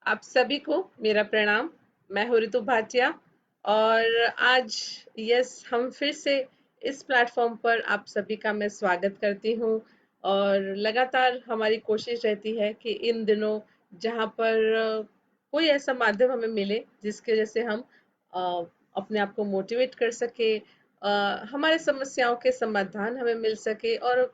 आप सभी को मेरा प्रणाम। मैं हूँ ऋतु भाटिया और आज हम फिर से इस प्लेटफॉर्म पर आप सभी का मैं स्वागत करती हूँ। और लगातार हमारी कोशिश रहती है कि इन दिनों जहाँ पर कोई ऐसा माध्यम हमें मिले जिसकी वजह से हम अपने आप को मोटिवेट कर सके, हमारे समस्याओं के समाधान हमें मिल सके और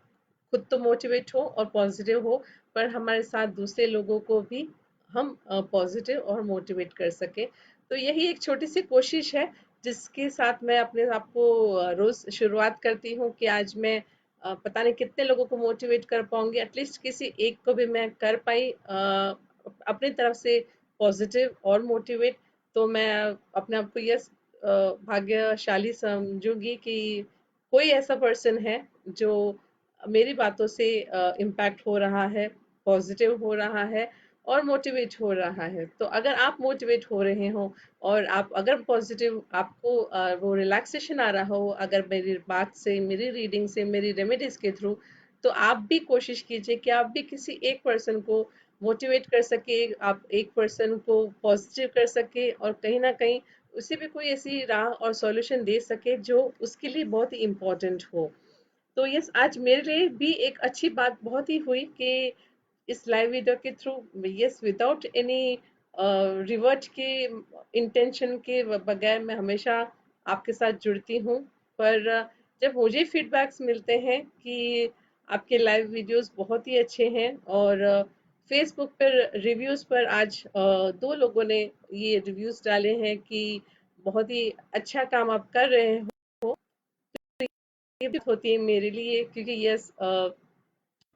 खुद तो मोटिवेट हो और पॉजिटिव हो, पर हमारे साथ दूसरे लोगों को भी हम पॉजिटिव और मोटिवेट कर सके। तो यही एक छोटी सी कोशिश है जिसके साथ मैं अपने आप को रोज शुरुआत करती हूँ कि आज मैं पता नहीं कितने लोगों को मोटिवेट कर पाऊंगी, एटलीस्ट किसी एक को भी मैं कर पाई अपनी तरफ से पॉजिटिव और मोटिवेट। तो मैं अपने आप को यस भाग्यशाली समझूंगी कि कोई ऐसा पर्सन है जो मेरी बातों से इम्पैक्ट हो रहा है, पॉजिटिव हो रहा है और मोटिवेट हो रहा है। तो अगर आप मोटिवेट हो रहे हो और आप अगर पॉजिटिव आपको वो रिलैक्सेशन आ रहा हो, अगर मेरी बात से, मेरी रीडिंग से, मेरी रेमेडीज के थ्रू, तो आप भी कोशिश कीजिए कि आप भी किसी एक पर्सन को मोटिवेट कर सके, आप एक पर्सन को पॉजिटिव कर सके और कहीं ना कहीं उसे भी कोई ऐसी राह और सॉल्यूशन दे सके जो उसके लिए बहुत ही इम्पोर्टेंट हो। तो यस, आज मेरे लिए भी एक अच्छी बात बहुत ही हुई कि इस लाइव वीडियो के through, yes, without any revert के इंटेंशन के बगैर मैं हमेशा आपके साथ जुड़ती हूँ। पर जब मुझे फीडबैक्स मिलते हैं कि आपके लाइव वीडियोस बहुत ही अच्छे हैं और फेसबुक पर रिव्यूज पर आज दो लोगों ने ये रिव्यूज डाले हैं कि बहुत ही अच्छा काम आप कर रहे हो, ये भी होती है मेरे लिए, क्योंकि यस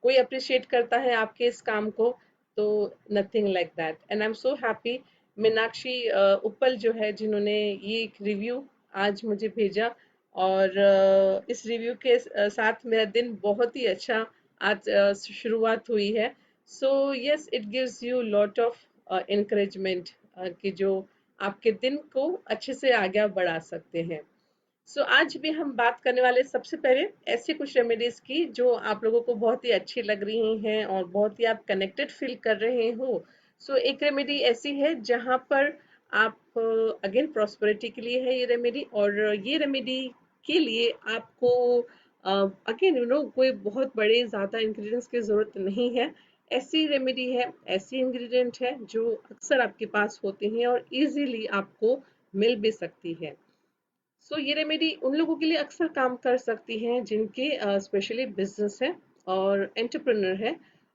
कोई अप्रिशिएट करता है आपके इस काम को, तो nothing like that and I am so happy. Meenakshi उपल जो है, जिन्होंने ये एक रिव्यू आज मुझे भेजा और इस रिव्यू के साथ मेरा दिन बहुत ही अच्छा आज शुरुआत हुई है। So yes, it gives you lot of encouragement कि जो आपके दिन को अच्छे से आगे बढ़ा सकते हैं। आज भी हम बात करने वाले सबसे पहले ऐसी कुछ रेमेडीज की जो आप लोगों को बहुत ही अच्छी लग रही हैं और बहुत ही आप कनेक्टेड फील कर रहे हो। एक रेमेडी ऐसी है जहां पर आप, अगेन प्रॉस्पेरिटी के लिए है ये रेमेडी, और ये रेमेडी के लिए आपको अगेन कोई बहुत बड़े ज़्यादा इंग्रेडिएंट्स की ज़रूरत नहीं है। ऐसी रेमेडी है, ऐसी इंग्रेडिएंट है जो अक्सर आपके पास होते हैं और इजीली आपको मिल भी सकती है। ये रेमेडी उन लोगों के लिए अक्सर काम कर सकती हैं जिनके स्पेशली बिजनेस है और एंटरप्रेन्योर है,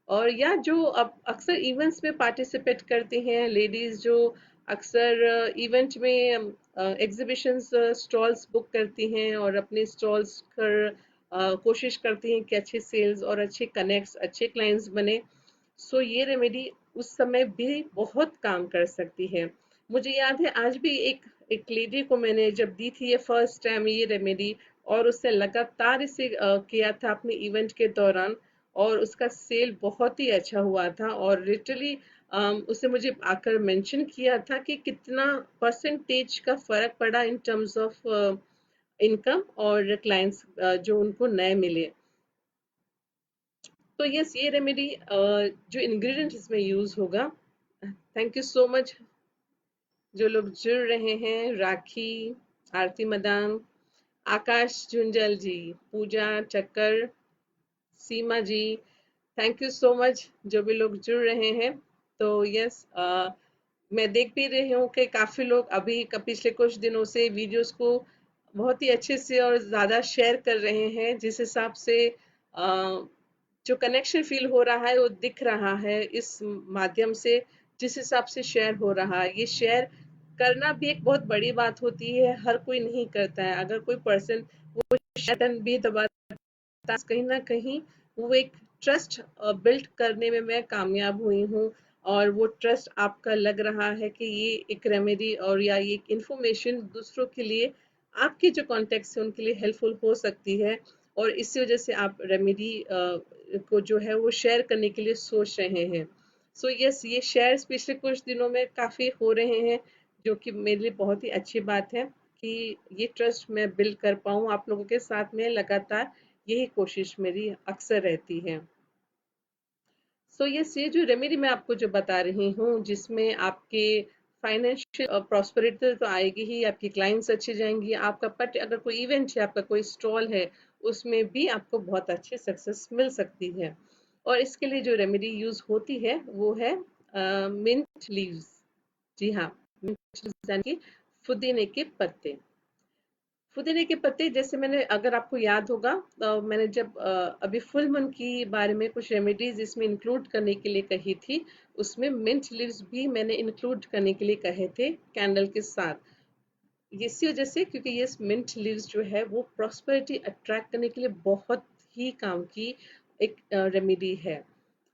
और या जो अब अक्सर इवेंट्स में पार्टिसिपेट करती हैं, लेडीज जो अक्सर इवेंट में एग्जीबिशंस स्टॉल्स बुक करती हैं और अपने स्टॉल्स कर कोशिश करती हैं कि अच्छे सेल्स और अच्छे कनेक्ट्स, अच्छे क्लाइंट्स बने। ये रेमेडी उस समय भी बहुत काम कर सकती है। मुझे याद है आज भी एक लेडी को मैंने जब दी थी ये फर्स्ट टाइम ये रेमेडी, और उससे लगातार इसे किया था अपने इवेंट के दौरान, और उसका सेल बहुत ही अच्छा हुआ था और लिटरली उसने मुझे आकर मेंशन किया था कि कितना परसेंटेज का फर्क पड़ा इन टर्म्स ऑफ इनकम और क्लाइंट्स जो उनको नए मिले। तो यस, ये रेमेडी जो इंग्रेडिएंट इसमें यूज होगा, थैंक यू सो मच जो लोग जुड़ रहे हैं, राखी, आरती मदान, आकाश झुंझल जी, पूजा चक्कर, सीमा जी, थैंक यू सो मच जो भी लोग जुड़ रहे हैं। तो यस, मैं देख भी रही हूँ कि काफी लोग अभी पिछले कुछ दिनों से वीडियोस को बहुत ही अच्छे से और ज्यादा शेयर कर रहे हैं, जिस हिसाब से जो कनेक्शन फील हो रहा है वो दिख रहा है इस माध्यम से, जिस हिसाब से शेयर हो रहा है। ये शेयर करना भी एक बहुत बड़ी बात होती है, हर कोई नहीं करता है। अगर कोई पर्सन वो शेयर बटन भी दबाता है, कहीं ना कहीं वो एक ट्रस्ट बिल्ड करने में मैं कामयाब हुई हूँ, और वो ट्रस्ट आपका लग रहा है कि ये एक रेमेडी और या ये इंफॉर्मेशन दूसरों के लिए, आपके जो कॉन्टेक्ट है उनके लिए हेल्पफुल हो सकती है, और इसी वजह से आप रेमेडी को जो है वो शेयर करने के लिए सोच रहे हैं। यस, ये शेयर्स पिछले कुछ दिनों में काफ़ी हो रहे हैं, जो कि मेरे लिए बहुत ही अच्छी बात है कि ये ट्रस्ट मैं बिल्ड कर पाऊँ आप लोगों के साथ में लगातार। यही कोशिश मेरी अक्सर रहती है। सो ये जो रेमेडी मैं आपको जो बता रही हूँ, जिसमें आपके फाइनेंशियल प्रॉस्पेरिटी तो आएगी ही, आपकी क्लाइंट्स अच्छी जाएंगी, आपका पट अगर कोई इवेंट है, आपका कोई स्टॉल है, उसमें भी आपको बहुत अच्छी सक्सेस मिल सकती है। और इसके लिए जो रेमेडी यूज होती है वो है मिंट लीव्स। जी हाँ, मिंट लीव्स यानी कि पुदीने के पत्ते। पुदीने के पत्ते, जैसे मैंने, अगर आपको याद होगा, मैंने जब अभी फुल मून की बारे में कुछ रेमेडीज इसमें इंक्लूड करने के लिए कही थी, उसमें मिंट लीव्स भी मैंने इंक्लूड करने के लिए कहे थे कैंडल के साथ। इसी वजह से, क्योंकि ये मिंट लीव्स जो है वो प्रॉस्पेरिटी अट्रैक्ट करने के लिए बहुत ही काम की एक रेमेडी है।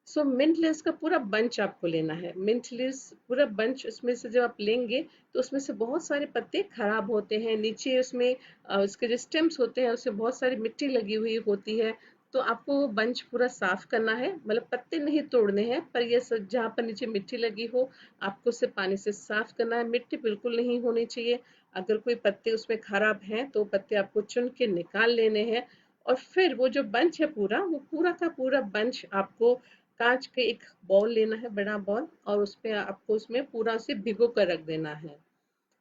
सो मिंट लीव्स का पूरा बंच आपको लेना है। मिंट लीव्स पूरा बंच, उसमें से जब आप लेंगे तो उसमें से बहुत सारे पत्ते खराब होते हैं, नीचे उसमें उसके जो स्टेम्स होते हैं उसमें बहुत सारी मिट्टी लगी हुई होती है। तो आपको वो बंच पूरा साफ करना है, मतलब पत्ते नहीं तोड़ने हैं, पर ये सब जहाँ पर नीचे मिट्टी लगी हो, आपको उसे पानी से साफ करना है। मिट्टी बिल्कुल नहीं होनी चाहिए। अगर कोई पत्ते उसमें खराब हैं तो पत्ते आपको चुन के निकाल लेने हैं। और फिर वो जो बंच है पूरा, वो पूरा का पूरा बंच आपको कांच के एक बाउल लेना है, बड़ा बाउल, और उसपे आपको उसमें पूरा उसे भिगो कर रख देना है।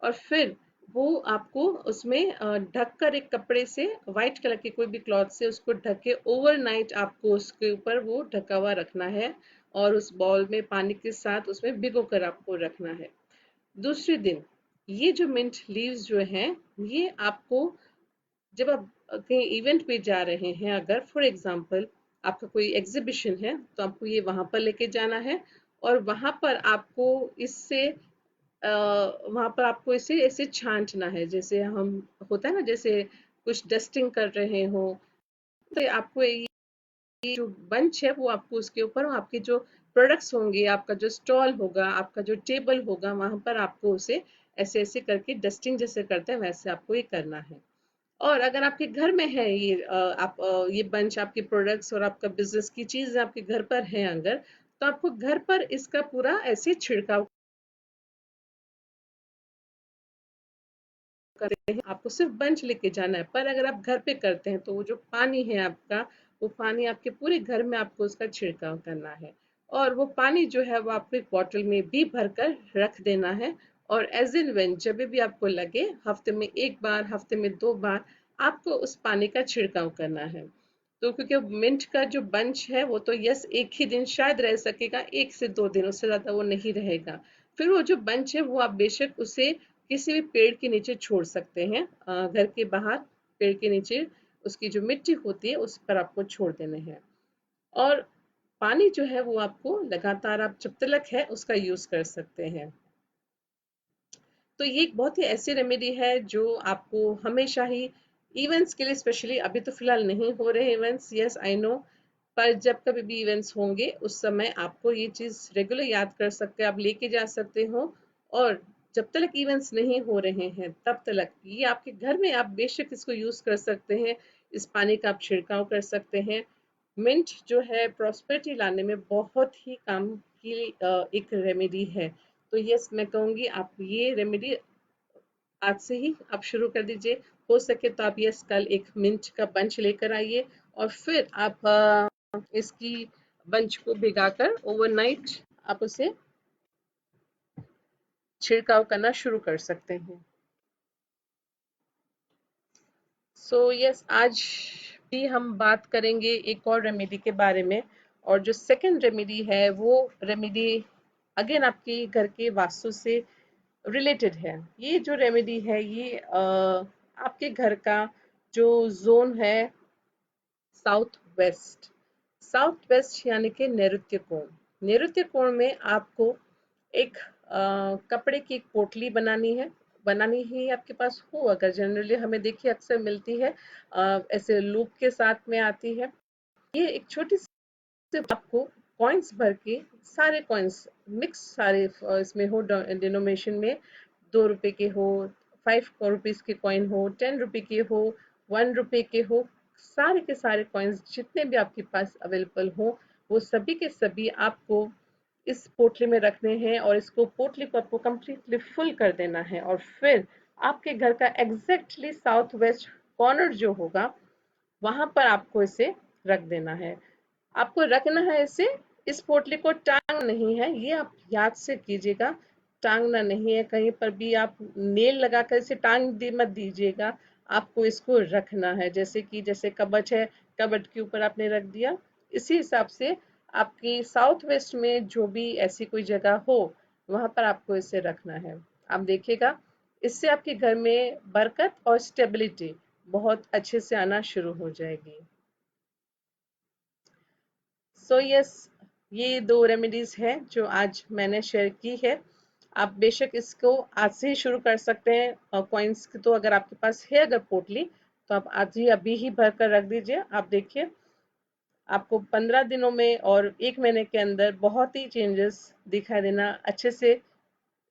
और फिर वो आपको उसमें ढककर एक कपड़े से, व्हाइट कलर के कोई भी क्लॉथ से उसको ढक के ओवरनाइट आपको उसके ऊपर वो ढका हुआ रखना है। और उस बाउल में पानी के साथ उसमें भिगो कर आपको रखना है। दूसरे दिन ये जो मिंट लीव्स जो हैं, ये आपको जब आप कहीं इवेंट पे जा रहे हैं, अगर फॉर एग्जांपल आपका कोई एग्जीबिशन है, तो आपको ये वहां पर लेके जाना है। और वहां पर आपको इससे वहां पर आपको इसे ऐसे छांटना है, जैसे हम, होता है ना, जैसे कुछ डस्टिंग कर रहे हो, तो आपको ये जो बंच है वो आपको उसके ऊपर, आपके जो प्रोडक्ट्स होंगे, आपका जो स्टॉल होगा, आपका जो टेबल होगा, वहां पर आपको उसे ऐसे ऐसे करके डस्टिंग जैसे करते हैं वैसे आपको ये करना है। और अगर आपके घर में है ये ये बंच, आपके प्रोडक्ट्स और आपका बिजनेस की चीज आपके घर पर है अगर, तो आपको घर पर इसका पूरा ऐसे छिड़काव करते हैं। आपको सिर्फ बंच लेके जाना है, पर अगर आप घर पे करते हैं तो वो जो पानी है आपका, वो पानी आपके पूरे घर में आपको उसका छिड़काव करना है। और वो पानी जो है वो आपको एक बॉटल में भी भरकर रख देना है। और एज इन वेन जब भी आपको लगे, हफ्ते में एक बार, हफ्ते में 2 बार, आपको उस पानी का छिड़काव करना है। तो क्योंकि मिंट का जो बंच है वो तो यस एक ही दिन शायद रह सकेगा, 1 से 2 दिन, उससे ज्यादा वो नहीं रहेगा। फिर वो जो बंच है वो आप बेशक उसे किसी भी पेड़ के नीचे छोड़ सकते हैं, घर के बाहर पेड़ के नीचे उसकी जो मिट्टी होती है उस पर आपको छोड़ देने हैं। और पानी जो है वो आपको लगातार, आप जब तलक है उसका यूज कर सकते हैं। तो ये एक बहुत ही ऐसी रेमेडी है जो आपको हमेशा ही, इवेंट्स के लिए स्पेशली, अभी तो फिलहाल नहीं हो रहे इवेंट्स, यस आई नो, पर जब कभी भी इवेंट्स होंगे उस समय आपको ये चीज रेगुलर याद कर सकते हैं, आप लेके जा सकते हो। और जब तक इवेंट्स नहीं हो रहे हैं तब तक ये आपके घर में आप बेशक इसको यूज कर सकते हैं। इस पानी का आप छिड़काव कर सकते हैं। मिंट जो है प्रॉस्पेरिटी लाने में बहुत ही काम की एक रेमेडी है। तो यस, मैं कहूंगी आप ये रेमेडी आज से ही आप शुरू कर दीजिए। हो सके तो आप यस कल एक मिंट का बंच लेकर आइए, और फिर आप इसकी बंच को भिगाकर ओवरनाइट आप उसे छिड़काव करना शुरू कर सकते हैं। सो यस, आज भी हम बात करेंगे एक और रेमेडी के बारे में। और जो सेकंड रेमेडी है वो रेमेडी अगेन आपके घर के वास्तु से रिलेटेड है। ये जो रेमेडी है ये आपके घर का जो जोन है, साउथ वेस्ट, साउथ वेस्ट यानी कि नैऋत्य कोण। नैऋत्य कोण में आपको एक कपड़े की एक पोटली बनानी है। बनानी ही आपके पास हो, अगर जनरली हमें देखिए अक्सर मिलती है, ऐसे लूप के साथ में आती है। ये एक छोटी सी आपको कॉइन्स भर के, सारे कॉइन्स मिक्स, सारे इसमें हो डिनोमिनेशन में, 2 रुपए के हो, 5 रुपीज के कॉइन हो, 10 रुपए के हो, 1 रुपए के हो, सारे के सारे कॉइन्स जितने भी आपके पास अवेलेबल हो, वो सभी के सभी आपको इस पोटली में रखने हैं। और इसको, पोटली को आपको कंप्लीटली फुल कर देना है। और फिर आपके घर का एग्जैक्टली साउथ वेस्ट कॉर्नर जो होगा, वहां पर आपको इसे रख देना है। आपको रखना है इसे इस पोटली को टांग नहीं है, ये आप याद से कीजिएगा। टांगना नहीं है, कहीं पर भी आप नेल लगाकर इसे टांग दी मत दीजिएगा। आपको इसको रखना है, जैसे कि जैसे कबच है, कबट के ऊपर आपने रख दिया, इसी हिसाब से आपकी साउथ वेस्ट में जो भी ऐसी कोई जगह हो, वहां पर आपको इसे रखना है। आप देखिएगा, इससे आपके घर में बरकत और स्टेबिलिटी बहुत अच्छे से आना शुरू हो जाएगी। सो यस, ये दो रेमेडीज हैं जो आज मैंने शेयर की है। आप बेशक इसको आज से ही शुरू कर सकते हैं। और कॉइन्स की तो अगर आपके पास है अगर पोटली, तो आप आज ही अभी ही भर कर रख दीजिए। आप देखिए, आपको 15 दिनों में और 1 महीने के अंदर बहुत ही चेंजेस दिखाई देना अच्छे से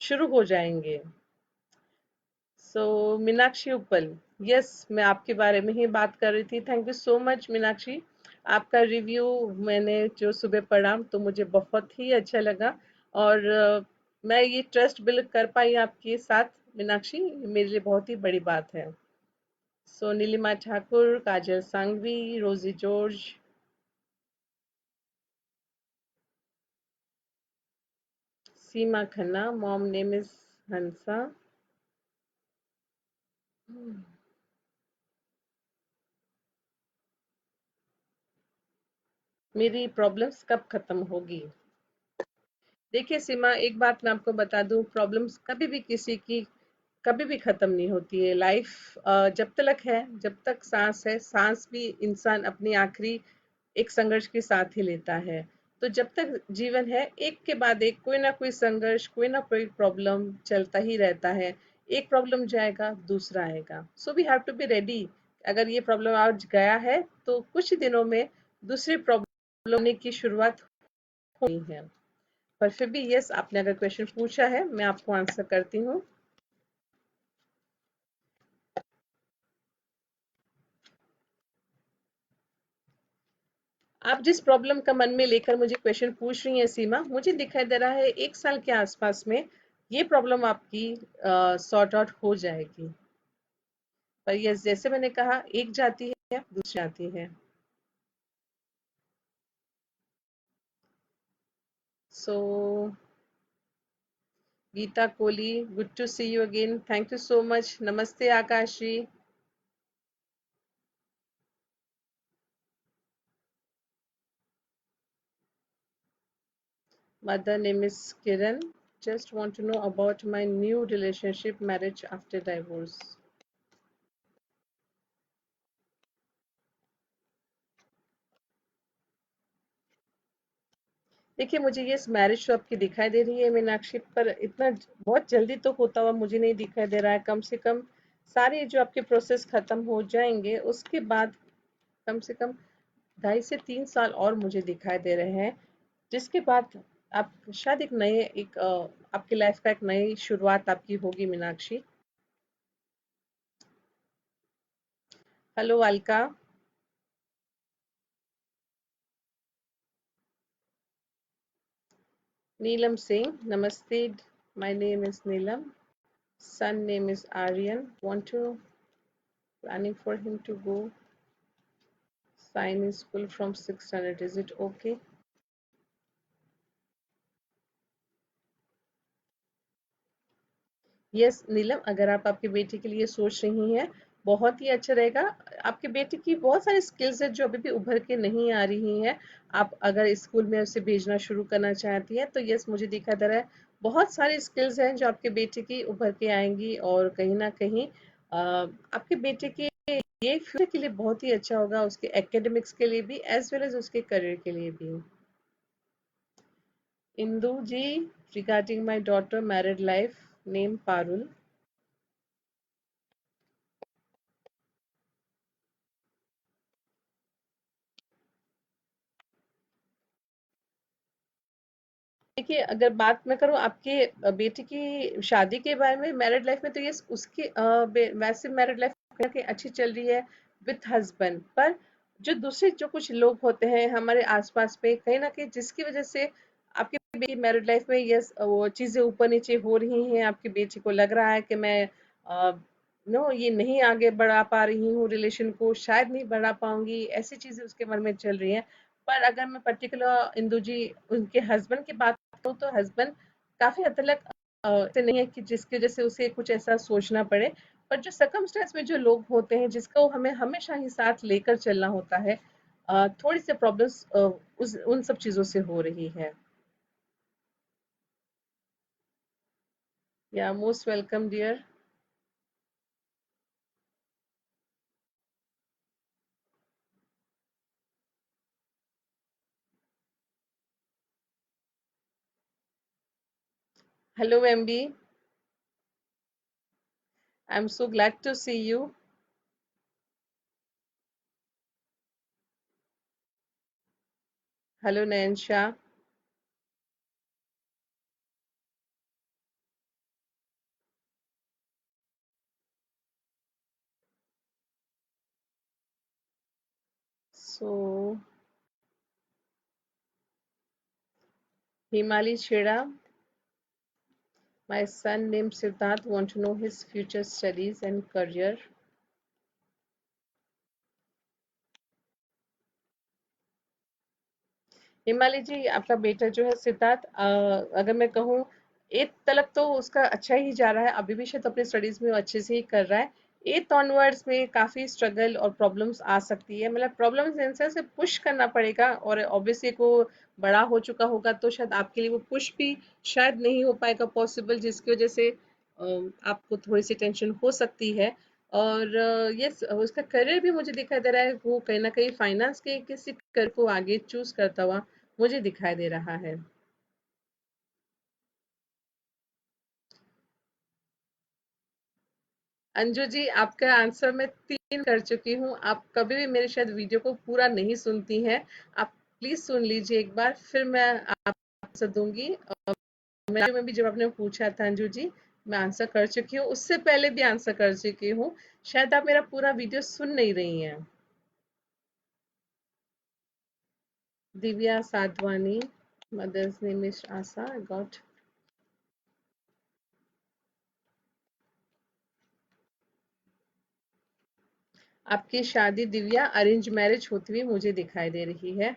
शुरू हो जाएंगे। सो मीनाक्षी उपल, यस, मैं आपके बारे में ही बात कर रही थी। Thank you so much Meenakshi. आपका रिव्यू मैंने जो सुबह पढ़ा तो मुझे बहुत ही अच्छा लगा। और मैं ये ट्रस्ट बिल्ड कर पाई आपके साथ मीनाक्षी, मेरे लिए बहुत ही बड़ी बात है। सो Nilima Thakur, Kajal Sanghvi, Rosy George, Seema Khanna, mom name is Hansa. मेरी प्रॉब्लम्स कब खत्म होगी? देखिए सीमा, एक बात मैं आपको बता दूं, प्रॉब्लम्स कभी भी किसी की कभी भी खत्म नहीं होती है। लाइफ जब तक है, जब तक सांस है, सांस भी इंसान अपनी आखिरी एक संघर्ष के साथ ही लेता है। तो जब तक जीवन है, एक के बाद एक कोई ना कोई संघर्ष, कोई ना कोई प्रॉब्लम चलता ही रहता है। एक प्रॉब्लम जाएगा, दूसरा आएगा। So we have to be ready. अगर ये प्रॉब्लम आज गया है, तो कुछ दिनों में दूसरी प्रॉब्लम होने की शुरुआत हुई है। पर फिर भी यस, आपने अगर क्वेश्चन पूछा है, मैं आपको आंसर करती हूँ। आप जिस प्रॉब्लम का मन में लेकर मुझे क्वेश्चन पूछ रही हैं सीमा, मुझे दिखाई दे रहा है 1 साल के आसपास में ये प्रॉब्लम आपकी सॉर्ट आउट हो जाएगी। पर ये जैसे मैंने कहा, एक जाती है दूसरी आती है। So Geeta Kohli, good to see you again, thank you so much. नमस्ते Akash ji. Mother name is Kiran, just want to know about my new relationship, marriage after divorce. देखिए, मुझे ये मैरिज तो आपकी दिखाई दे रही है मीनाक्षी, पर इतना बहुत जल्दी तो होता हुआ मुझे नहीं दिखाई दे रहा है। कम से कम सारे जो आपके प्रोसेस खत्म हो जाएंगे, उसके बाद कम से कम 2.5 से 3 साल और मुझे दिखाई दे रहे हैं, जिसके बाद आप शायद एक नए एक आपकी लाइफ का एक नई शुरुआत आपकी होगी मीनाक्षी। हेलो अलका। नीलम सिंह, नमस्ते। My name is Neelam, son name is Aryan, want to planning for him to go sign in school from 600, is it okay? Yes नीलम, अगर आप आपके बेटे के लिए सोच रही हैं, बहुत ही अच्छा रहेगा। आपके बेटे की बहुत सारी स्किल्स है जो अभी भी उभर के नहीं आ रही हैं। आप अगर स्कूल में उसे भेजना शुरू करना चाहती हैं, तो यस, मुझे दिखा दे रहा है बहुत सारी स्किल्स हैं जो आपके बेटे की उभर के आएंगी, और कहीं ना कहीं आपके बेटे के ये फ्यूचर के लिए बहुत ही अच्छा होगा, उसके एकेडमिक्स के लिए भी एज वेल एज उसके करियर के लिए भी। Indu ji, regarding my daughter married life, name Parul. देखिए, अगर बात मैं करूँ आपके बेटी की शादी के बारे में, मैरिड लाइफ में, तो ये उसकी वैसे मैरिड लाइफ कहीं ना कहीं अच्छी चल रही है विथ हस्बैंड। पर जो दूसरे जो कुछ लोग होते हैं हमारे आसपास पे, कहीं ना कहीं जिसकी वजह से आपकी बेटी मैरिड लाइफ में यस वो चीजें ऊपर नीचे हो रही हैं, आपकी बेटी को लग रहा है कि मैं नो ये नहीं आगे बढ़ा पा रही हूँ, रिलेशन को शायद नहीं बढ़ा पाऊंगी, ऐसी चीजें उसके मन में चल रही हैं। पर अगर मैं पर्टिकुलर इंदु जी उनके हस्बैंड की बात करूँ तो हस्बैंड काफी हद तक ऐसे नहीं है कि जिसकी वजह से उसे कुछ ऐसा सोचना पड़े। पर जो सर्कमस्टेंस में जो लोग होते हैं जिसको हमें हमेशा ही साथ लेकर चलना होता है, थोड़ी सी प्रॉब्लम्स उस उन सब चीजों से हो रही है। Yeah most welcome dear. Hello MB, I am so glad to see you. Hello Nayan Shah. So Himali Chheda, my son named Siddharth want to know his future studies and career. Himalaya जी, आपका बेटा जो है सिद्धार्थ, अगर मैं कहूँ, एट तलक तो उसका अच्छा ही जा रहा है, अभी भी शायद अपनी स्टडीज में वो अच्छे से ही कर रहा है। एट ऑनवर्ड्स में काफी स्ट्रगल और प्रॉब्लम्स आ सकती है, मतलब प्रॉब्लम्स इन सेंस से पुश करना पड़ेगा, और ऑब्वियसली को बड़ा हो चुका होगा तो शायद आपके लिए वो पुश भी शायद नहीं हो पाएगा पॉसिबल, जिसकी वजह से आपको थोड़ी सी टेंशन हो सकती है। और यस, उसका करियर भी मुझे दिखाई दे रहा है, वो कहीं ना कहीं फाइनेंस के किसी करियर को आगे चूज करता हुआ मुझे दिखाई दे रहा है। अंजू जी, आपका आंसर मैं 3 कर चुकी हूँ, आप कभी भी मेरे शायद वीडियो को पूरा नहीं सुनती हैं। आप प्लीज सुन लीजिए एक बार, फिर मैं आंसर दूंगी। में भी जब आपने पूछा था अंजू जी, मैं आंसर कर चुकी हूँ, उससे पहले भी आंसर कर चुकी हूँ। शायद आप मेरा पूरा वीडियो सुन नहीं रही हैं। Divya Sadhwani, mother's name is Asha, got. आपकी शादी दिव्या अरेंज मैरिज होती हुई मुझे दिखाई दे रही है।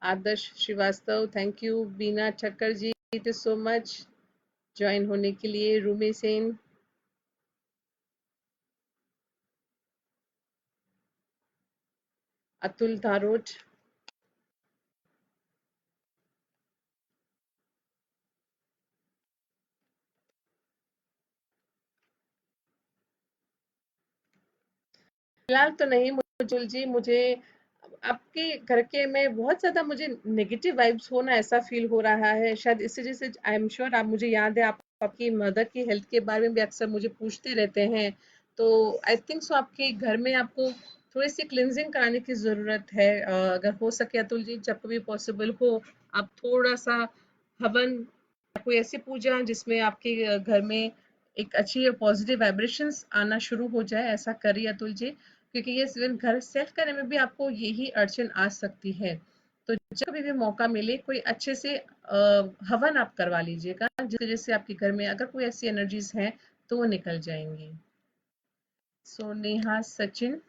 Adarsh Srivastava, thank you. Bina Thakkar ji, thank you so much join होने के लिए। रूमी सेन, अतुल धारोट, फिलहाल तो नहीं मुजुल जी, मुझे आपके घर के में बहुत ज्यादा मुझे नेगेटिव वाइब्स होना ऐसा फील हो रहा है, शायद इसी वजह से। आई एम श्योर, आप, मुझे याद है आप आपकी मदर की हेल्थ के बारे में भी अक्सर मुझे पूछते रहते हैं। तो आई थिंक सो आपके घर में आपको थोड़ी सी क्लिनजिंग कराने की जरूरत है। अगर हो सके अतुल जी, जब कभी पॉसिबल हो, आप थोड़ा सा हवन, कोई ऐसी पूजा जिसमें आपके घर में एक अच्छी पॉजिटिव वाइब्रेशंस आना शुरू हो जाए, ऐसा करिए अतुल जी। क्योंकि ये इवन घर सेट करने में भी आपको यही अड़चन आ सकती है। तो जब कभी भी मौका मिले, कोई अच्छे से हवन आप करवा लीजिएगा, जिसकी वजह से आपके घर में अगर कोई ऐसी एनर्जीज हैं तो वो निकल जाएंगी। सो Neha Sachin,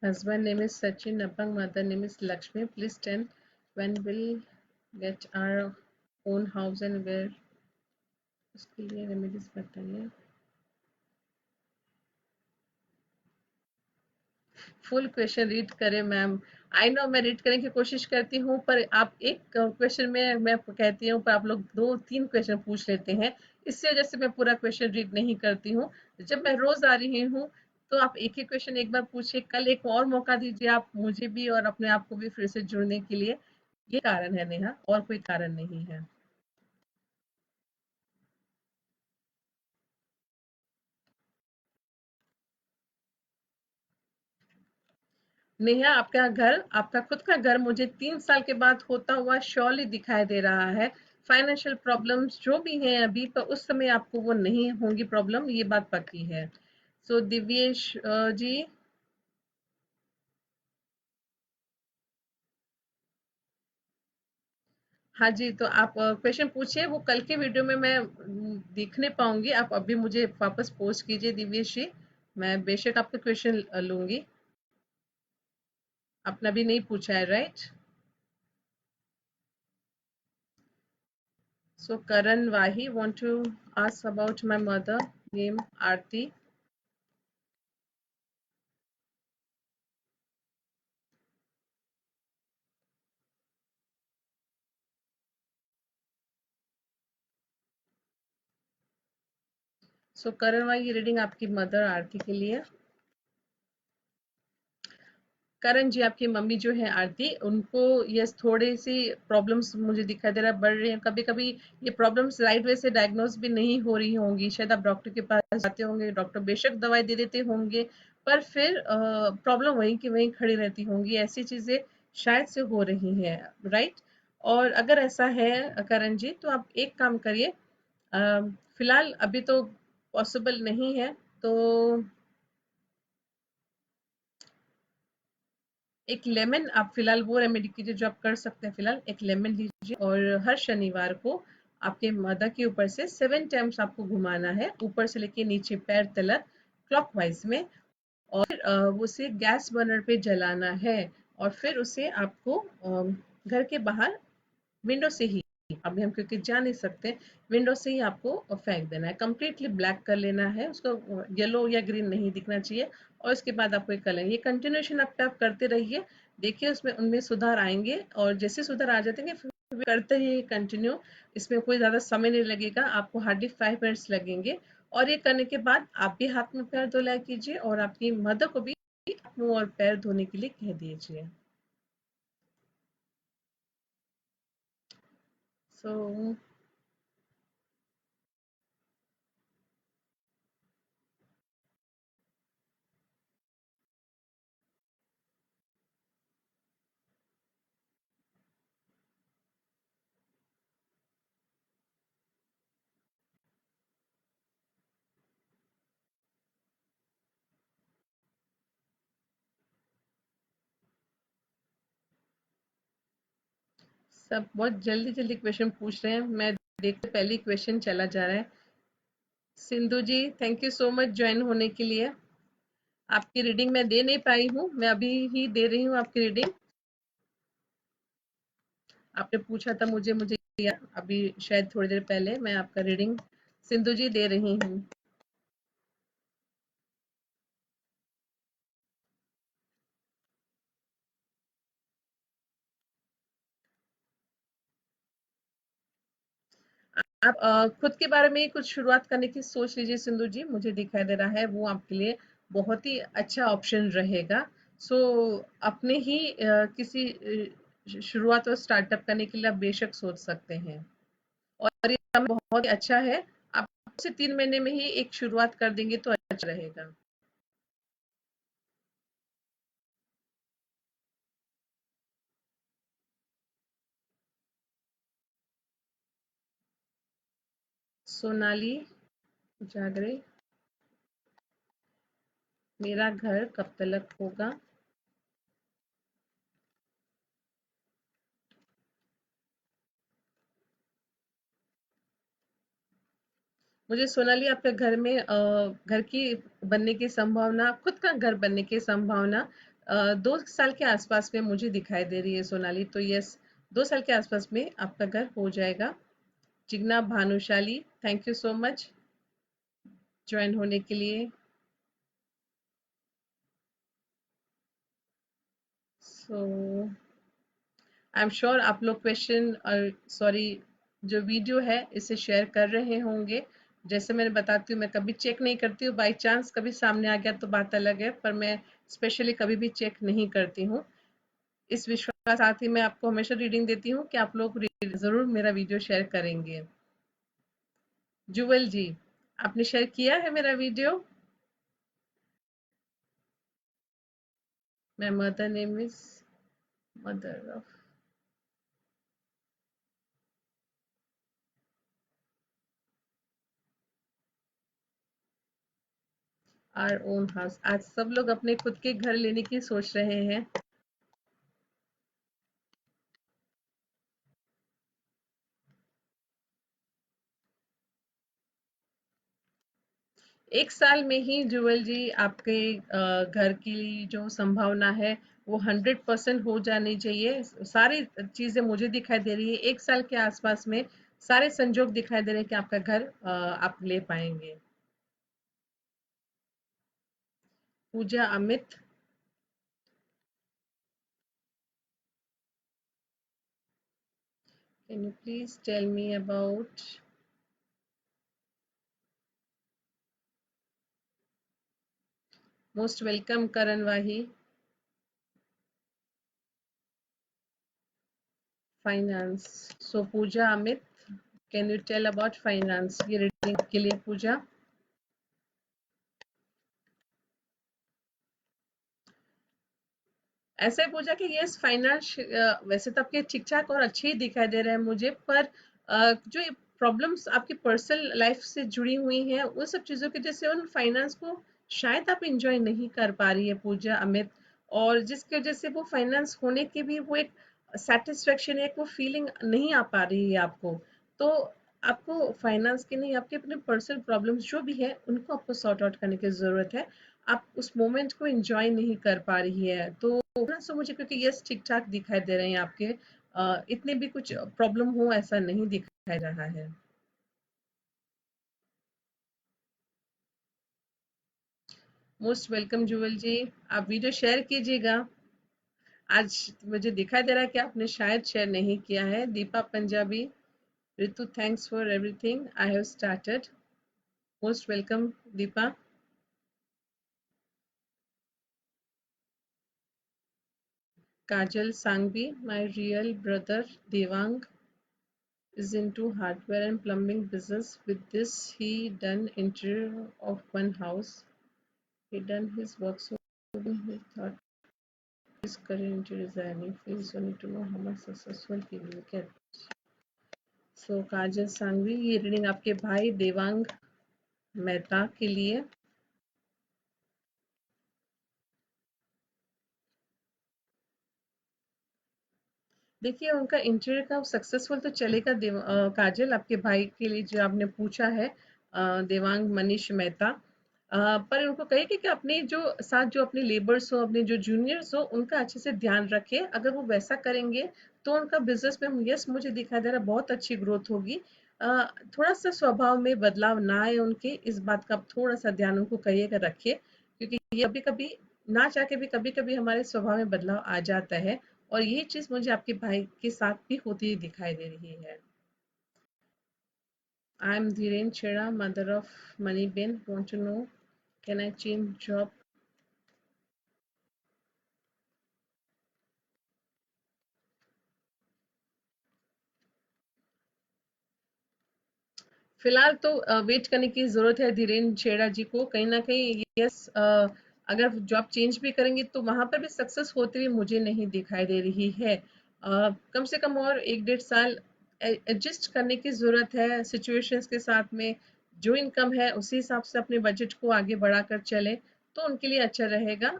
husband name is Sachin, अपंग, mother name is Lakshmi, please tell when will get our own house and where, उसके लिए रेमेडीज बताइए। फुल क्वेश्चन रीड करें मैम? आई नो, मैं रीड करने की कोशिश करती हूँ, पर आप एक क्वेश्चन में मैं कहती हूँ, पर आप लोग 2-3 क्वेश्चन पूछ लेते हैं, इससे वजह से मैं पूरा क्वेश्चन रीड नहीं करती हूँ। जब मैं रोज आ रही हूँ तो आप एक ही क्वेश्चन एक बार पूछिए, कल एक और मौका दीजिए आप मुझे भी और अपने आप को भी फिर से जुड़ने के लिए। ये कारण है नेहा, और कोई कारण नहीं है। नेहा, आपका घर, आपका खुद का घर मुझे 3 साल के बाद होता हुआ श्योरली दिखाई दे रहा है। फाइनेंशियल प्रॉब्लम्स जो भी हैं अभी, पर उस समय आपको वो नहीं होंगी प्रॉब्लम, ये बात पक्की है। सो दिव्येश जी, हाँ जी, तो आप क्वेश्चन पूछिए, वो कल के वीडियो में मैं देख नहीं पाऊंगी, आप अभी मुझे वापस पोस्ट कीजिए दिव्येश जी। मैं बेशक आपका क्वेश्चन लूंगी। आपने अभी नहीं पूछा है, right? So Karan Wahi want to ask about my mother name Aarti. So Karan Wahi, reading आपकी मदर आरती के लिए। करण जी, आपकी मम्मी जो है आरती, उनको यस थोड़ी सी प्रॉब्लम्स मुझे दिखाई दे रहा है बढ़ रही हैं। कभी कभी ये प्रॉब्लम्स राइट वे से डायग्नोस भी नहीं हो रही होंगी, शायद आप डॉक्टर के पास जाते होंगे, डॉक्टर बेशक दवाई दे देते होंगे, पर फिर प्रॉब्लम वहीं की वहीं खड़ी रहती होंगी, ऐसी चीजें शायद से हो रही हैं, राइट? और अगर ऐसा है करण जी, तो आप एक काम करिए। फिलहाल अभी तो पॉसिबल नहीं है, तो एक लेमन आप फिलहाल वो रेमेडी कीजिए जो आप कर सकते हैं। फिलहाल एक लेमन लीजिए और हर शनिवार को आपके मदर के ऊपर से 7 टाइम्स आपको घुमाना है, ऊपर से लेके नीचे पैर तलक क्लॉकवाइज में। और उसे गैस बर्नर पे जलाना है, और फिर उसे आपको घर के बाहर विंडो से ही, अभी हम क्योंकि जा नहीं सकते, विंडो से ही आपको फेंक देना है, कंप्लीटली ब्लैक कर लेना है उसको, येलो या ग्रीन नहीं दिखना चाहिए। और उसके बाद आपको एक कलर, ये कंटिन्यूशन आप करते रहिए, देखिए उसमें उनमें सुधार आएंगे, और जैसे सुधार आ जाते हैं फिर करते ही कंटिन्यू। इसमें कोई ज़्यादा समय नहीं लगेगा, आपको हार्डली 5 मिनट्स लगेंगे। और ये करने के बाद आप भी हाथ में पैर धुलाया कीजिए, और आपकी मदर को भी मुंह और पैर धोने के लिए कह दीजिए। सो सब बहुत जल्दी जल्दी क्वेश्चन पूछ रहे हैं, मैं देखते पहले क्वेश्चन चला जा रहा है। Sindhu ji, thank you so much join होने के लिए। आपकी रीडिंग मैं दे नहीं पाई हूँ, मैं अभी ही दे रही हूँ आपकी रीडिंग। आपने पूछा था मुझे मुझे अभी शायद थोड़ी देर पहले मैं आपका रीडिंग सिंधु जी दे रही हूँ। आप खुद के बारे में ही कुछ शुरुआत करने की सोच लीजिए सिंधु जी, मुझे दिखाई दे रहा है वो आपके लिए बहुत ही अच्छा ऑप्शन रहेगा। सो अपने ही किसी शुरुआत और स्टार्टअप करने के लिए आप बेशक सोच सकते हैं, और ये समय बहुत ही अच्छा है। आप से 3 महीने में ही एक शुरुआत कर देंगे तो अच्छा रहेगा। सोनाली जागरे, मेरा घर कब तक होगा? मुझे सोनाली आपके घर में घर की बनने की संभावना, खुद का घर बनने की संभावना 2 साल के आसपास में मुझे दिखाई दे रही है सोनाली, तो यस, 2 साल के आसपास में आपका घर हो जाएगा। Jigna Bhanushali, thank you so much join होने के लिए। सो आई एम श्योर आप लोग क्वेश्चन और सॉरी जो वीडियो है इसे शेयर कर रहे होंगे। जैसे मैंने बताती हूँ, मैं कभी चेक नहीं करती हूँ, बाई चांस कभी सामने आ गया तो बात अलग है, पर मैं स्पेशली कभी भी चेक नहीं करती हूँ। इस विश्वास के साथ ही मैं आपको हमेशा रीडिंग देती हूँ कि आप लोग जरूर मेरा वीडियो शेयर करेंगे। जुवल जी, आपने शेयर किया है मेरा वीडियो? मैं mother name is mother of our own house. आज सब लोग अपने खुद के घर लेने की सोच रहे हैं। एक साल में ही जुअल जी आपके घर की जो संभावना है वो 100% हो जानी चाहिए। सारी चीजें मुझे दिखाई दे रही है, एक साल के आसपास में सारे संजोग दिखाई दे रहे हैं कि आपका घर आप ले पाएंगे। Pooja Amit, can you please tell me about. Most welcome Karan Wahi. Finance, so Pooja Amit, can you tell about finance? ये रीडिंग के लिए पूजा। ऐसे पूछा कि यस फाइनेंस, वैसे तो आपके ठीक ठाक और अच्छे ही दिखाई दे रहे हैं मुझे, पर जो प्रॉब्लम्स आपकी पर्सनल लाइफ से जुड़ी हुई हैं उन सब चीज़ों की वजह से उन फाइनेंस को शायद आप इंजॉय नहीं कर पा रही है पूजा अमित। और जिसकी वजह से वो फाइनेंस होने की भी वो एक सेटिस्फेक्शन, एक वो फीलिंग नहीं आ पा रही है आपको। तो आपको फाइनेंस की नहीं, आपके अपने पर्सनल प्रॉब्लम्स जो भी है उनको आपको सॉर्ट आउट करने की ज़रूरत है। आप उस मोमेंट को एंजॉय नहीं कर पा रही है। तो थोड़ा सा मुझे, क्योंकि यस ठीक ठाक दिखाई दे रहे हैं आपके, इतने भी कुछ प्रॉब्लम हो ऐसा नहीं दिखाई रहा है। मोस्ट वेलकम जुअल जी, आप वीडियो शेयर कीजिएगा। आज मुझे दिखाई दे रहा है कि आपने शायद शेयर नहीं किया है। Deepa Punjabi, Ritu thanks for everything I have started. Most welcome Deepa. Kajal Sangvi, my real brother Devang is into hardware and plumbing business. With this, he done interior of one house. He done his work, so he thought his career interior designing field. So need to know how much successful he will get. So काजल सांगवी, ये reading आपके भाई देवांग मेहता के लिए। देखिए उनका interview का successful तो चलेगा। काजल, आपके भाई के लिए जो आपने पूछा है, देवांग मनीष मेहता, पर उनको कहिए कि अपने जो साथ जो अपने लेबर्स हो, अपने जो जूनियर्स हो, उनका अच्छे से ध्यान रखे। अगर वो वैसा करेंगे तो उनका बिजनेस में यस मुझे दिखाई दे रहा है बहुत अच्छी ग्रोथ होगी। थोड़ा सा स्वभाव में बदलाव ना आए उनके, इस बात का आप थोड़ा सा ध्यान उनको कहिएगा रखिए, क्योंकि ये कभी कभी ना चाह के भी कभी कभी हमारे स्वभाव में बदलाव आ जाता है। और ये चीज मुझे आपके भाई के साथ भी होती दिखाई दे रही है। आई am Dhiren Chheda, mother of Mani ben, want to know can I change job? फिलहाल तो वेट करने की जरूरत है धीरेन छेड़ा जी को, कहीं ना कहीं यस अगर जॉब चेंज भी करेंगे तो वहां पर भी सक्सेस होते हुए मुझे नहीं दिखाई दे रही है। कम से कम और 1 1.5 साल एडजस्ट करने की जरूरत है सिचुएशंस के साथ में। जो इनकम है उसी हिसाब से अपने बजट को आगे बढ़ाकर चले तो उनके लिए अच्छा रहेगा।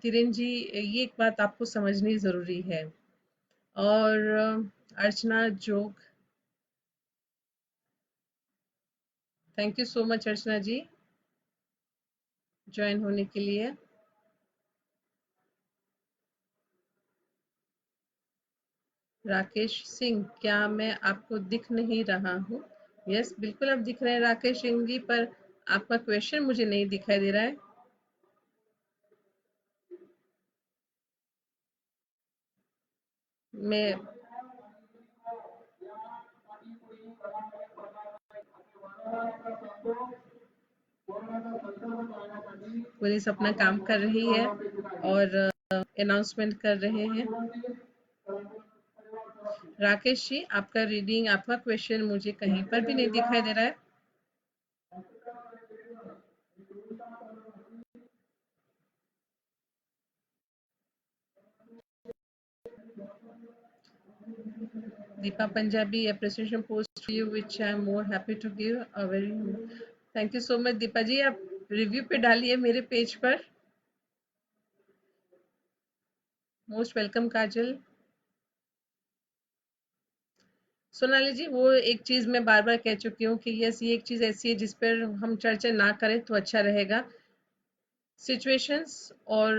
धीरेन जी, ये एक बात आपको समझनी जरूरी है। और Archana Jog, thank you so much Archana ji join होने के लिए। राकेश सिंह, क्या मैं आपको दिख नहीं रहा हूँ? यस बिल्कुल आप दिख रहे हैं राकेश सिंह जी, पर आपका क्वेश्चन मुझे नहीं दिखाई दे रहा है। मैं पुलिस अपना काम कर रही है और अनाउंसमेंट कर रहे हैं। राकेश जी, आपका रीडिंग, आपका क्वेश्चन मुझे कहीं पर भी नहीं दिखाई दे रहा है। Deepa Punjabi, appreciation post to you, which I am more happy to give a very thank you so much Deepa जी। आप रिव्यू पे डालिए मेरे पेज पर। मोस्ट वेलकम काजल। सोनाली जी, वो एक चीज मैं बार बार कह चुकी हूँ कि यस, ये एक चीज ऐसी है जिस पर हम चर्चा ना करें तो अच्छा रहेगा। सिचुएशंस और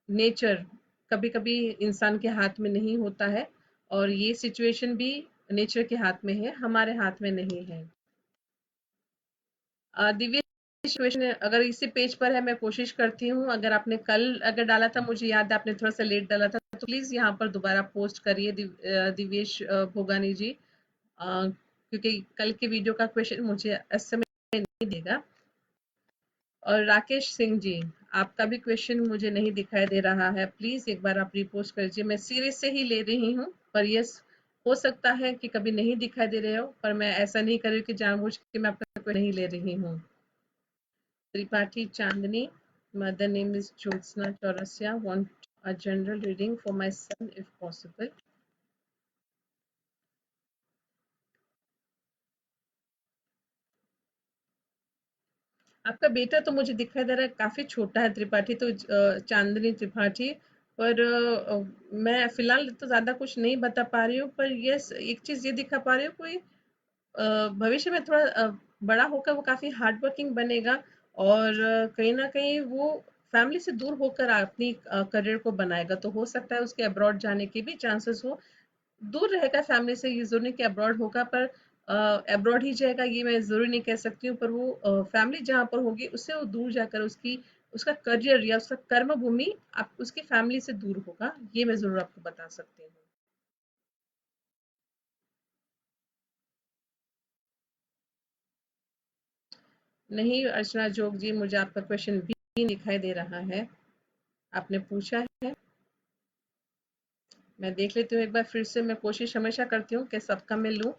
नेचर कभी कभी इंसान के हाथ में नहीं होता है, और ये सिचुएशन भी नेचर के हाथ में है, हमारे हाथ में नहीं है। दिव्य क्वेश्चन अगर इसी पेज पर है, मैं कोशिश करती हूँ, अगर आपने कल अगर डाला था, मुझे याद है आपने थोड़ा सा लेट डाला था, तो प्लीज यहाँ पर दोबारा पोस्ट करिए दिव्येश भोगानी जी। क्योंकि कल के वीडियो का क्वेश्चन मुझे इस समय नहीं देगा। और राकेश सिंह जी, आपका भी क्वेश्चन मुझे नहीं दिखाई दे रहा है, प्लीज एक बार आप रिपोस्ट कर दीजिए। मैं सीरीज से ही ले रही हूँ, पर यस, हो सकता है कि कभी नहीं दिखाई दे रहे हो, पर मैं ऐसा नहीं कर रही हूँ कि जानबूझ के मैं आपका कोई नहीं ले रही हूँ। त्रिपाठी चांदनी, mother name is Jyotsna Chaurasia, want a general reading for my son if possible. आपका बेटा तो मुझे दिखाई दे रहा है काफी छोटा है, त्रिपाठी तो चांदनी त्रिपाठी। पर मैं फिलहाल तो ज्यादा कुछ नहीं बता पा रही हूँ, पर यस, एक चीज ये दिखा पा रही हूँ, कोई भविष्य में थोड़ा बड़ा होकर वो काफी हार्ड वर्किंग बनेगा, और कहीं ना कहीं वो फैमिली से दूर होकर अपनी करियर को बनाएगा, तो हो सकता है उसके अब्रॉड जाने के भी चांसेस हो। दूर रहेगा फैमिली से, ये जरूरी नहीं कि अब्रॉड होगा, पर अब्रॉड ही जाएगा ये मैं जरूरी नहीं कह सकती हूँ, पर वो फैमिली जहाँ पर होगी उससे वो दूर जाकर उसकी उसका करियर या उसका कर्म भूमि आप उसकी फैमिली से दूर होगा, ये मैं जरूर आपको बता सकती हूँ। नहीं अर्चना जोग जी, मुझे आपका क्वेश्चन भी नहीं दिखाई दे रहा है। आपने पूछा है, मैं देख लेती हूँ एक बार फिर से, मैं कोशिश हमेशा करती हूँ कि सबका मैं लूँ।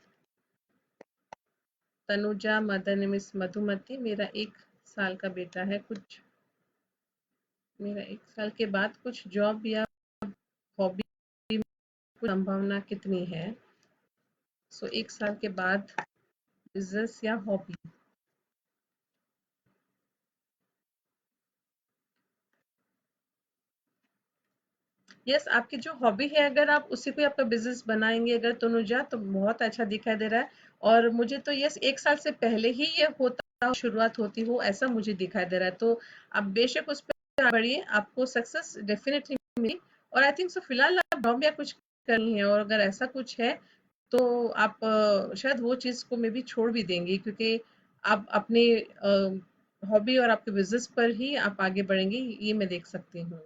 तनुजा मदन मिस मधुमती, मेरा 1 साल का बेटा है, कुछ मेरा 1 साल के बाद कुछ जॉब या हॉबी में कुछ संभावना कितनी है? सो 1 साल के बाद बिजनेस या हॉबी। यस, आपकी जो हॉबी है, अगर आप उसी को आपका बिजनेस बनाएंगे अगर तनुजा, तो बहुत अच्छा दिखाई दे रहा है। और मुझे तो यस, 1 साल से पहले ही ये होता शुरुआत होती हो ऐसा मुझे दिखाई दे रहा है, तो आप बेशक उस पर बढ़िए, आपको सक्सेस डेफिनेटली मिली। और आई थिंक सो फिलहाल आप जॉब या कुछ करनी है, और अगर ऐसा कुछ है तो आप शायद वो चीज़ को मे बी छोड़ भी देंगी, क्योंकि आप अपने हॉबी और आपके बिजनेस पर ही आप आगे बढ़ेंगी, ये मैं देख सकती हूँ।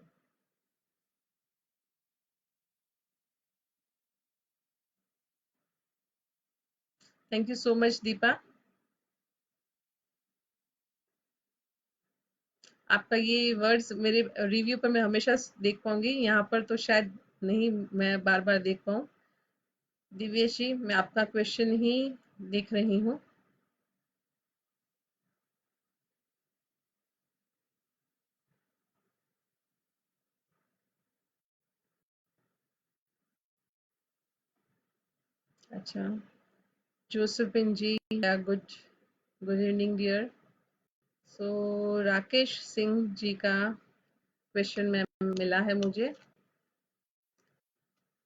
Thank you so much Deepa. आपका ये वर्ड्स मेरे रिव्यू पर मैं हमेशा देख पाऊंगी, यहाँ पर तो शायद नहीं, मैं बार बार देख पाऊँ। दिव्येश जी, मैं आपका क्वेश्चन ही देख रही हूँ। अच्छा, जोसेफिन जी, गुड गुड इवनिंग डियर। सो राकेश सिंह जी का क्वेश्चन में मिला है मुझे।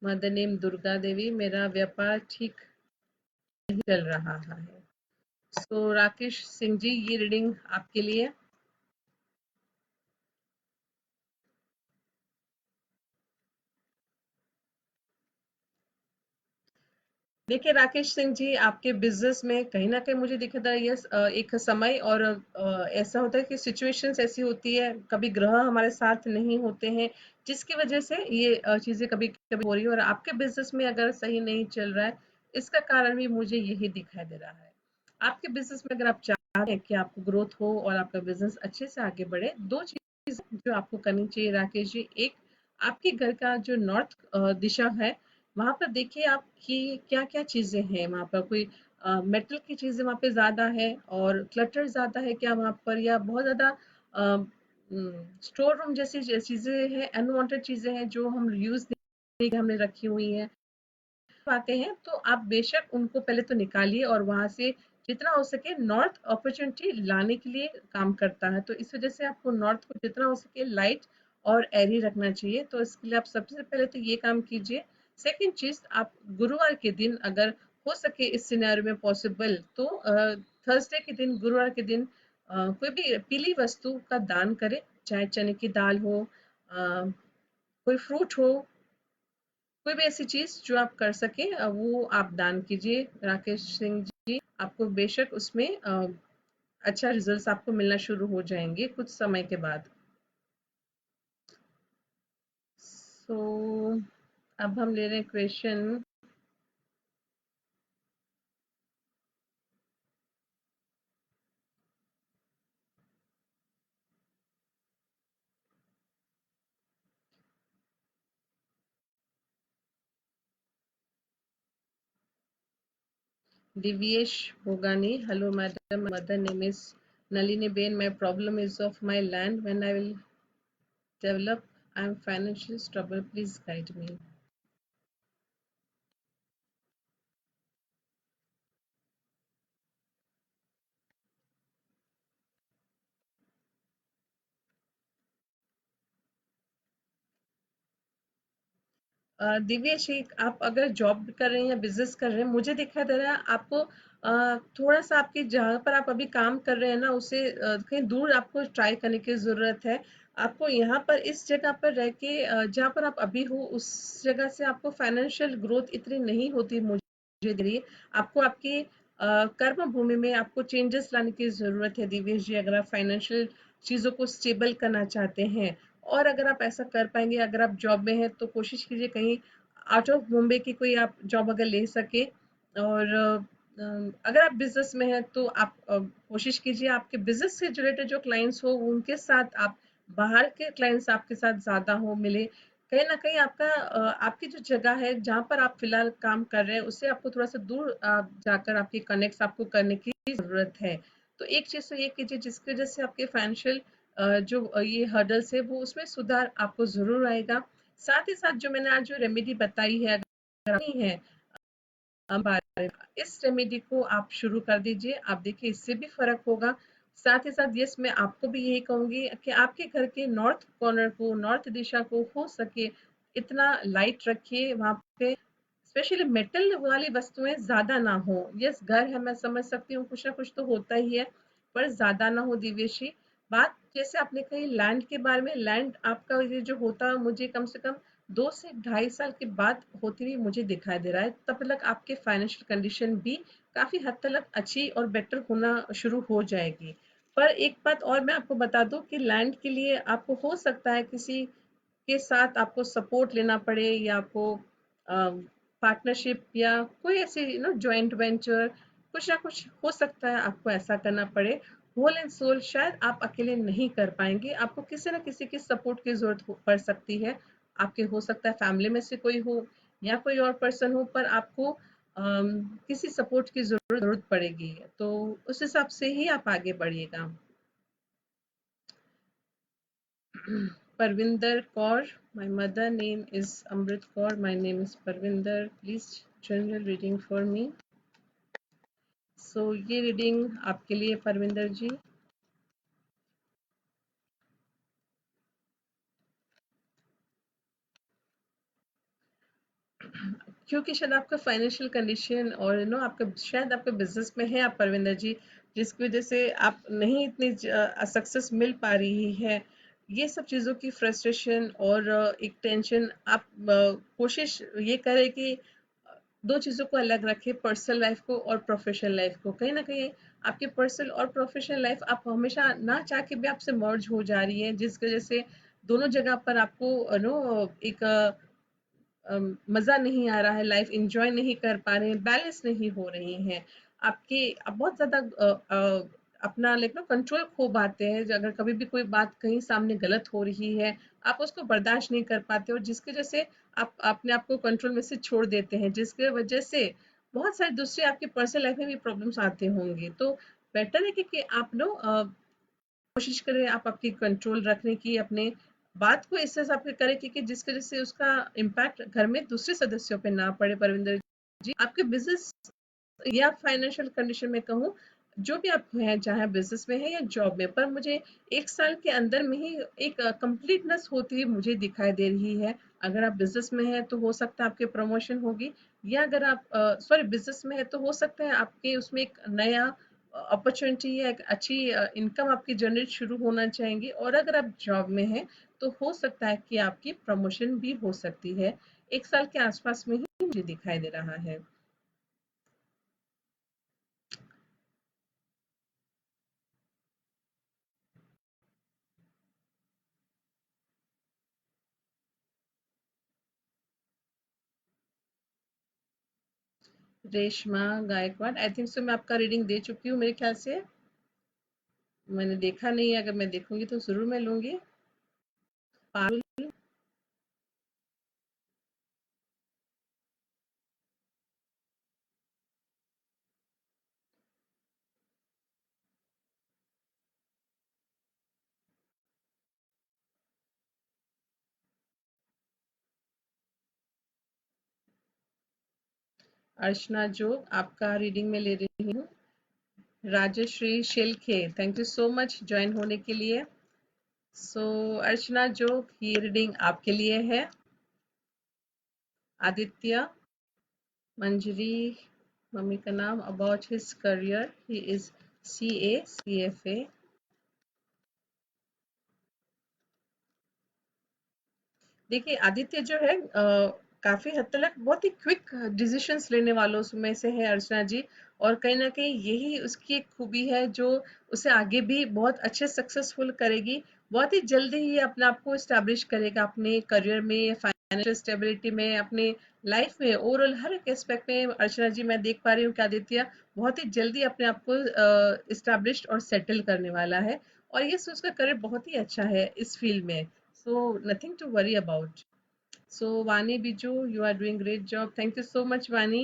मदर नेम दुर्गा देवी, मेरा व्यापार ठीक नहीं चल रहा है। सो राकेश सिंह जी, ये रीडिंग आपके लिए। देखिए राकेश सिंह जी, आपके बिजनेस में कहीं ना कहीं मुझे दिख रहा है ये एक समय, और ऐसा होता है कि सिचुएशंस ऐसी होती है, कभी ग्रह हमारे साथ नहीं होते हैं, जिसकी वजह से ये चीजें कभी कभी हो रही है, और आपके बिजनेस में अगर सही नहीं चल रहा है, इसका कारण भी मुझे यही दिखाई दे रहा है। आपके बिजनेस में अगर आप चाहते हैं कि आपको ग्रोथ हो और आपका बिजनेस अच्छे से आगे बढ़े, दो चीज जो आपको करनी चाहिए राकेश जी। एक, आपके घर का जो नॉर्थ दिशा है, वहां पर देखिए आप कि क्या क्या चीजें हैं वहां पर, कोई मेटल की चीजें वहां पे ज्यादा है और क्लटर ज्यादा है क्या वहां पर, या बहुत ज्यादा स्टोर रूम जैसी चीजें हैं, अनवांटेड चीजें हैं जो हम यूज नहीं, हमने रखी हुई हैं, आते हैं, तो आप बेशक उनको पहले तो निकालिए, और वहां से जितना हो सके नॉर्थ अपॉर्चुनिटी लाने के लिए काम करता है, तो इस वजह से आपको नॉर्थ को जितना हो सके लाइट और एरी रखना चाहिए, तो इसके लिए आप सबसे पहले तो ये काम कीजिए। सेकंड चीज, आप गुरुवार के दिन अगर हो सके इस सिनेरियो में पॉसिबल तो थर्सडे के दिन, गुरुवार के दिन कोई भी पीली वस्तु का दान करें, चाहे चने की दाल हो, कोई फ्रूट हो, कोई भी ऐसी चीज जो आप कर सके वो आप दान कीजिए राकेश सिंह जी। आपको बेशक उसमें अच्छा रिजल्ट्स आपको मिलना शुरू हो जाएंगे कुछ समय के बाद। सो अब हम ले रहे हैं question. Divyesh Bhogani, hello madam, my mother name is Nalini Bain. My problem is of my land. When I will develop, I am financially stable. Please guide me. Divyesh, आप अगर जॉब कर रहे हैं या बिजनेस कर रहे हैं, मुझे दिखाई दे रहा है आपको थोड़ा सा आपकी जहाँ पर आप अभी काम कर रहे हैं ना उसे कहीं दूर आपको ट्राई करने की जरूरत है। आपको यहाँ पर इस जगह पर रह के जहाँ पर आप अभी हो उस जगह से आपको फाइनेंशियल ग्रोथ इतनी नहीं होती मुझे दिख रही है। आपको आपकी कर्म भूमि में आपको चेंजेस लाने की जरूरत है दिव्येश जी, अगर आप फाइनेंशियल चीजों को स्टेबल करना चाहते हैं। और अगर आप ऐसा कर पाएंगे, अगर आप जॉब में हैं तो कोशिश कीजिए कहीं आउट ऑफ मुंबई की कोई आप जॉब अगर ले सके। और अगर आप बिजनेस में हैं तो आप कोशिश कीजिए आपके बिजनेस से रिलेटेड जो क्लाइंट्स हो उनके साथ आप, बाहर के क्लाइंट्स आपके साथ ज्यादा हो मिले। कहीं ना कहीं आपका आपकी जो जगह है जहाँ पर आप फिलहाल काम कर रहे हैं उससे आपको थोड़ा सा दूर जाकर आपके कनेक्ट आपको करने की जरूरत है। तो एक चीज तो ये कीजिए जिसकी वजह से आपके फाइनेंशियल जो ये हर्डल्स है वो उसमें सुधार आपको जरूर आएगा। साथ ही साथ जो मैंने आज जो रेमेडी बताई है अगर नहीं है बारे में, इस रेमेडी को आप शुरू कर दीजिए, आप देखिए इससे भी फर्क होगा। साथ ही साथ यस, मैं आपको भी यही कहूंगी कि आपके घर के नॉर्थ कॉर्नर को, नॉर्थ दिशा को हो सके इतना लाइट रखिए वहां पे, स्पेशली मेटल वाली वस्तुएं ज्यादा ना हो। यस, घर है मैं समझ सकती हूँ कुछ ना कुछ तो होता ही है, पर ज्यादा ना हो दिव्यश्री। बात जैसे आपने कही लैंड के बारे में, लैंड आपका ये जो होता मुझे कम से कम 2 से ढाई साल के बाद होती हुई मुझे दिखाई दे रहा है, तब तक आपके फाइनेंशियल कंडीशन भी काफी हद तक अच्छी और बेटर होना शुरू हो जाएगी। पर एक बात और मैं आपको बता दूं कि लैंड के लिए आपको हो सकता है किसी के साथ आपको सपोर्ट लेना पड़े, या आपको पार्टनरशिप या कोई ऐसी जॉइंट वेंचर, कुछ ना कुछ हो सकता है आपको ऐसा करना पड़े। होल एंड सोल शायद आप अकेले नहीं कर पाएंगे, आपको किसी ना किसी की सपोर्ट की जरूरत पड़ सकती है। आपके हो सकता है फैमिली में से कोई हो या कोई और पर्सन हो, पर आपको किसी सपोर्ट की जरूरत पड़ेगी, तो उस हिसाब से ही आप आगे बढ़िएगा। Parvinder Kaur. My mother name is Amrit Kaur. My name is Parvinder. Please general reading for me. So ये रीडिंग आपके लिए परविंदर जी। क्योंकि शायद आपका फाइनेंशियल कंडीशन और आपका शायद आपका बिजनेस में है आप परविंदर जी, जिसकी वजह से आप नहीं इतनी सक्सेस मिल पा रही है। ये सब चीज़ों की फ्रस्ट्रेशन और एक टेंशन, आप कोशिश ये करें कि दो चीज़ों को अलग रखें, पर्सनल लाइफ को और प्रोफेशनल लाइफ को। कहीं ना कहीं आपकी पर्सनल और प्रोफेशनल लाइफ आप हमेशा ना चाह के भी आपसे मर्ज हो जा रही है, जिसकी वजह से दोनों जगह पर आपको एक मज़ा नहीं आ रहा है, लाइफ एंजॉय नहीं कर पा रहे हैं, बैलेंस नहीं हो रही हैं। आपके आप बहुत ज़्यादा अपना लाइक ना कंट्रोल खो पाते हैं, अगर कभी भी कोई बात कहीं सामने गलत हो रही है आप उसको बर्दाश्त नहीं कर पाते, और जिसकी वजह से आप अपने आप को कंट्रोल में से छोड़ देते हैं, जिसकी वजह से बहुत सारे दूसरे आपके पर्सनल लाइफ में भी प्रॉब्लम्स आते होंगे। तो बेटर है कि आप कोशिश करें आप आपकी कंट्रोल रखने की, अपने बात को इस हिसाब से करें कि जिसकी वजह से उसका इम्पैक्ट घर में दूसरे सदस्यों पे ना पड़े। परविंदर जी, आपके बिजनेस या फाइनेंशियल कंडीशन में कहूँ, जो भी आप हैं, चाहे बिजनेस में है या जॉब में, पर मुझे 1 साल के अंदर में ही एक कंप्लीटनेस होती हुई मुझे दिखाई दे रही है। अगर आप बिजनेस में हैं तो हो सकता है आपके प्रमोशन होगी, या अगर आप सॉरी बिजनेस में है तो हो सकता है आपके उसमें एक नया अपॉर्चुनिटी या एक अच्छी इनकम आपकी जनरेट शुरू होना चाहेंगी। और अगर आप जॉब में हैं तो हो सकता है कि आपकी प्रमोशन भी हो सकती है। 1 साल के आसपास में ही मुझे दिखाई दे रहा है। Reshma Gaikwad, I think so मैं आपका रीडिंग दे चुकी हूँ मेरे ख्याल से। मैंने देखा नहीं है, अगर मैं देखूंगी तो जरूर मैं लूंगी। पारुल। अर्चना जोग, आपका रीडिंग में ले रही हूँ। Rajshri Shelke, thank you so much join होने के लिए। सो अर्चना जोग, ये रीडिंग आपके लिए है। आदित्य मंजरी, मम्मी का नाम, about his career, he is CA CFA। देखिए आदित्य जो है काफी हद तक बहुत ही क्विक डिसीजंस लेने वालों में से है अर्चना जी। और कहीं ना कहीं यही उसकी एक खूबी है जो उसे आगे भी बहुत अच्छे सक्सेसफुल करेगी। बहुत ही जल्दी ही अपने आप को इस्टेब्लिश करेगा अपने करियर में, फाइनेंशियल स्टेबिलिटी में, अपने लाइफ में, ओवरऑल हर एक एस्पेक्ट में। अर्चना जी मैं देख पा रही हूँ कि आदित्य बहुत ही जल्दी अपने आप को इस्टेब्लिश और सेटल करने वाला है। और ये उसका करियर बहुत ही अच्छा है इस फील्ड में। So nothing to worry about. So Vani Biju, you are doing great job. Thank you so much, Vani.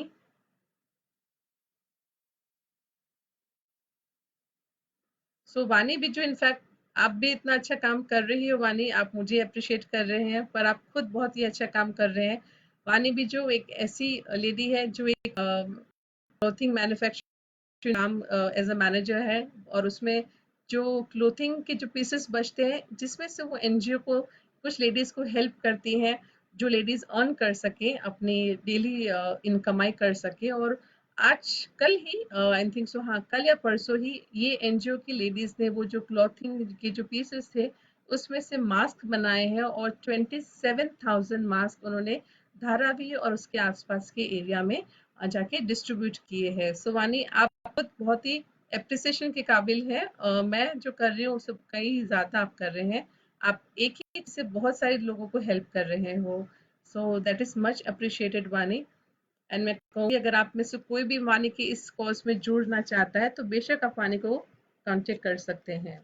So वानी बिजू, इनफैक्ट आप भी इतना अच्छा काम कर रही हो वानी, आप मुझे अप्रिशिएट कर रहे हैं पर आप खुद बहुत ही अच्छा काम कर रहे हैं। वानी बिजू एक ऐसी लेडी है जो एक क्लोथिंग मैन्युफैक्चरिंग काम एज अ मैनेजर है। और उसमें जो क्लोथिंग के जो पीसेस बचते हैं जिसमें से वो NGO को, कुछ लेडीज को हेल्प करती हैं, जो लेडीज अर्न कर सके, अपनी डेली इनकमाई कर सके। और आज कल ही आई थिंक सो, हाँ कल या परसों ही ये NGO की लेडीज ने वो जो क्लॉथिंग के जो पीसेस थे उसमें से मास्क बनाए हैं, और 27,000 मास्क उन्होंने धारावी और उसके आसपास के एरिया में जाके डिस्ट्रीब्यूट किए हैं। सो वानी आप खुद बहुत ही एप्रिसिएशन के काबिल है। मैं जो कर रही हूँ उससे कई ज्यादा आप कर रहे हैं। आप एक ही से बहुत सारे लोगों को हेल्प कर रहे हो। So that is much appreciated वानी। एंड मैं कहूँगी अगर आप में से कोई भी वानी के इस कोर्स में जुड़ना चाहता है तो बेशक आप वानी को कांटेक्ट कर सकते हैं।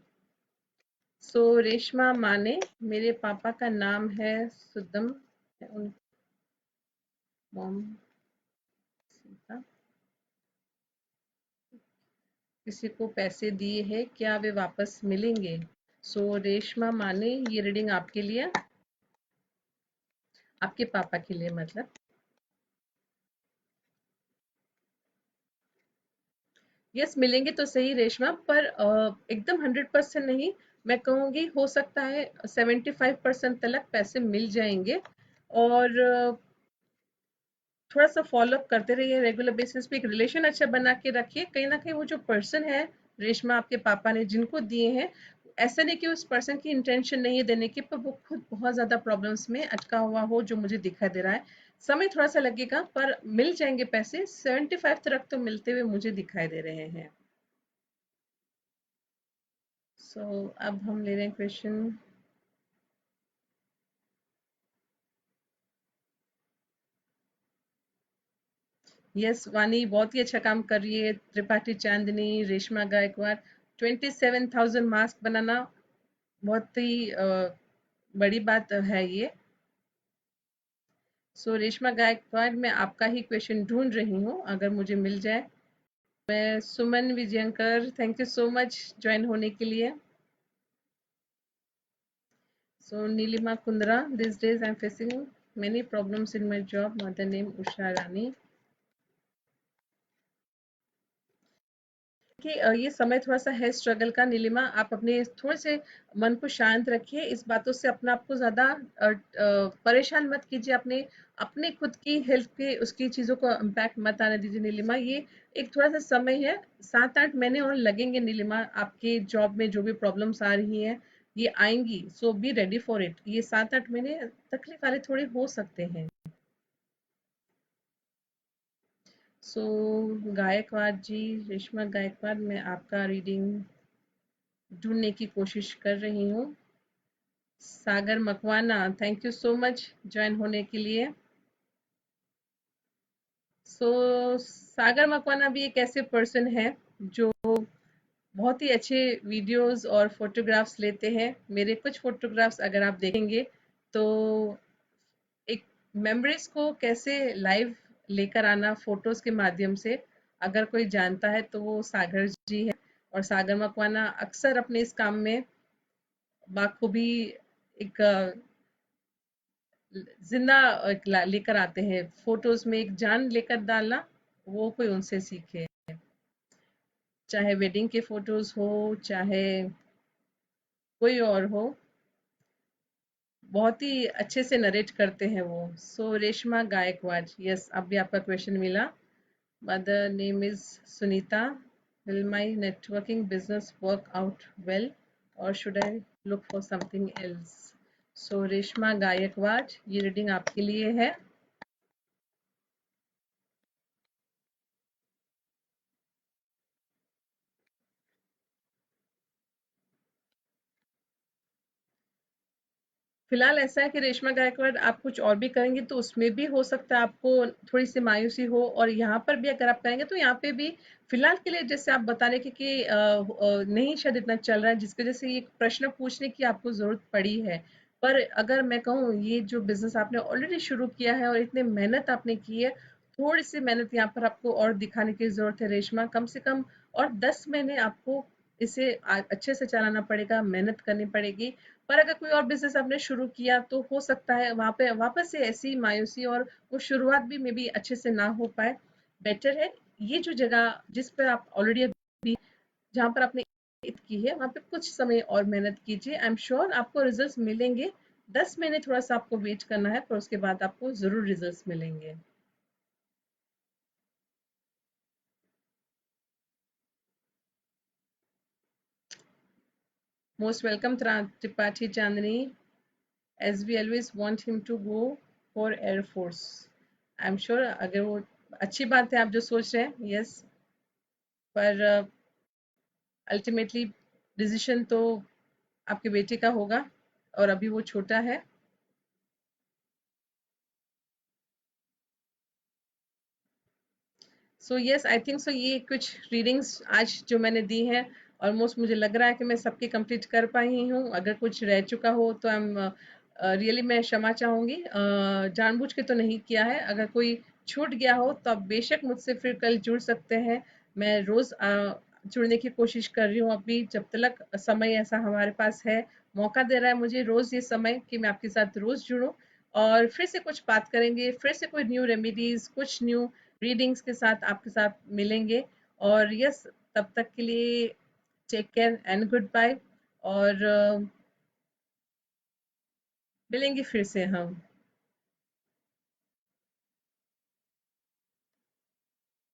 सो रेशमा माने, मेरे पापा का नाम है सुदम, उन मॉम सीता, किसी को पैसे दिए हैं क्या वे वापस मिलेंगे? सो रेशमा माने, ये रीडिंग आपके लिए, आपके पापा के लिए मतलब। यस मिलेंगे तो सही रेशमा, पर एकदम 100% नहीं। मैं कहूँगी हो सकता है 75% तक पैसे मिल जाएंगे। और थोड़ा सा फॉलो अप करते रहिए रेगुलर बेसिस पे, एक रिलेशन अच्छा बना के रखिए। कहीं ना कहीं वो जो पर्सन है रेशमा, आपके पापा ने जिनको दिए हैं, ऐसा नहीं कि उस पर्सन की इंटेंशन नहीं है देने की, पर वो खुद बहुत ज्यादा प्रॉब्लम्स में अटका हुआ हो जो मुझे दिखाई दे रहा है। समय थोड़ा सा लगेगा पर मिल जाएंगे पैसे, 75 तक तो मिलते हुए मुझे दिखाई दे रहे हैं। सो अब हम ले रहे हैं क्वेश्चन। यस वानी बहुत ही अच्छा काम कर रही है। त्रिपाठी चांदनी, रेशमा गायकवाड़, 27,000 मास्क बनाना बहुत ही बड़ी बात है ये। सो रेशमा गायकवाड़, मैं आपका ही क्वेश्चन ढूंढ रही हूँ, अगर मुझे मिल जाए। मैं Suman Vijayankar, thank you so much join होने के लिए। So Neelima Kundra, this days I am facing many problems in my job, mother name Usha Rani। देखिए ये समय थोड़ा-सा है स्ट्रगल का नीलिमा, आप अपने थोड़े से मन को शांत रखिए, इस बातों से अपने आप को ज़्यादा परेशान मत कीजिए, अपने अपने खुद की हेल्थ के उसकी चीज़ों को इम्पैक्ट मत आने दीजिए नीलिमा। ये एक थोड़ा-सा समय है, 7-8 महीने और लगेंगे नीलिमा, आपके जॉब में जो भी प्रॉब्लम्स आ रही हैं, ये आएँगी, सो बी रेडी फॉर इट। ये 7-8 महीने तकलीफ वाले थोड़े हो सकते हैं। सो गायकवाड जी, रेशमा गायकवाड, मैं आपका रीडिंग ढूँढने की कोशिश कर रही हूँ। Sagar Makwana, thank you so much join होने के लिए। सो सागर मकवाना भी एक ऐसे पर्सन है जो बहुत ही अच्छे वीडियोस और फोटोग्राफ्स लेते हैं। मेरे कुछ फोटोग्राफ्स अगर आप देखेंगे तो एक मेमोरीज को कैसे लाइव लेकर आना फोटोज के माध्यम से, अगर कोई जानता है तो वो सागर जी है। और सागर मकवाना अक्सर अपने इस काम में बाखूबी एक जिंदा एक लेकर आते हैं, फोटोज में एक जान लेकर डालना, वो कोई उनसे सीखे। चाहे वेडिंग के फोटोज हो, चाहे कोई और हो, बहुत ही अच्छे से नरेट करते हैं वो। सो रेशमा गायकवाड, यस अब भी आपका क्वेश्चन मिला। Mother name is Sunita, will my networking business work out well और should I look for something else. So Reshma Gaikwad, ये रीडिंग आपके लिए है। फिलहाल ऐसा है कि रेशमा गायकवाड़ आप कुछ और भी करेंगे तो उसमें भी हो सकता है आपको थोड़ी सी मायूसी हो, और यहाँ पर भी अगर आप करेंगे तो यहाँ पे भी फिलहाल के लिए जैसे आप बता रहे कि नहीं शायद इतना चल रहा है जिसकी वजह से ये प्रश्न पूछने की आपको जरूरत पड़ी है। पर अगर मैं कहूँ ये जो बिजनेस आपने ऑलरेडी शुरू किया है और इतने मेहनत आपने की है, थोड़ी सी मेहनत यहाँ पर आपको और दिखाने की जरूरत है रेशमा, कम से कम और 10 महीने आपको इसे अच्छे से चलाना पड़ेगा, मेहनत करनी पड़ेगी। पर अगर कोई और बिज़नेस आपने शुरू किया तो हो सकता है वहाँ पे वापस से ऐसी मायूसी और वो शुरुआत भी मे बी अच्छे से ना हो पाए। बेटर है ये जो जगह जिस पर आप ऑलरेडी अभी जहाँ पर आपने की है वहाँ पे कुछ समय और मेहनत कीजिए, आई एम श्योर आपको रिजल्ट्स मिलेंगे। 10 महीने थोड़ा सा आपको वेट करना है, पर उसके बाद आपको जरूर रिजल्ट्स मिलेंगे। Most welcome Tripathi Chandni, as we always want him to go for Air Force. I'm sure अगर वो अच्छी बात है आप जो सोच रहे हैं, यस, पर अल्टीमेटली डिसीजन तो आपके बेटे का होगा और अभी वो छोटा है। सो यस आई थिंक सो ये कुछ रीडिंग्स आज जो मैंने दी हैं, ऑलमोस्ट मुझे लग रहा है कि मैं सबकी कंप्लीट कर पाई हूँ। अगर कुछ रह चुका हो तो आई एम रियली मैं क्षमा चाहूँगी, जानबूझ के तो नहीं किया है। अगर कोई छूट गया हो तो आप बेशक मुझसे फिर कल जुड़ सकते हैं। मैं रोज़ जुड़ने की कोशिश कर रही हूँ, अभी जब तक समय ऐसा हमारे पास है, मौका दे रहा है मुझे रोज़ ये समय कि मैं आपके साथ रोज़ जुड़ूँ और फिर से कुछ बात करेंगे, फिर से कोई न्यू रेमेडीज, कुछ न्यू रीडिंग्स के साथ आपके साथ मिलेंगे। और यस, तब तक के लिए take care and goodbye, और मिलेंगे फिर से हम।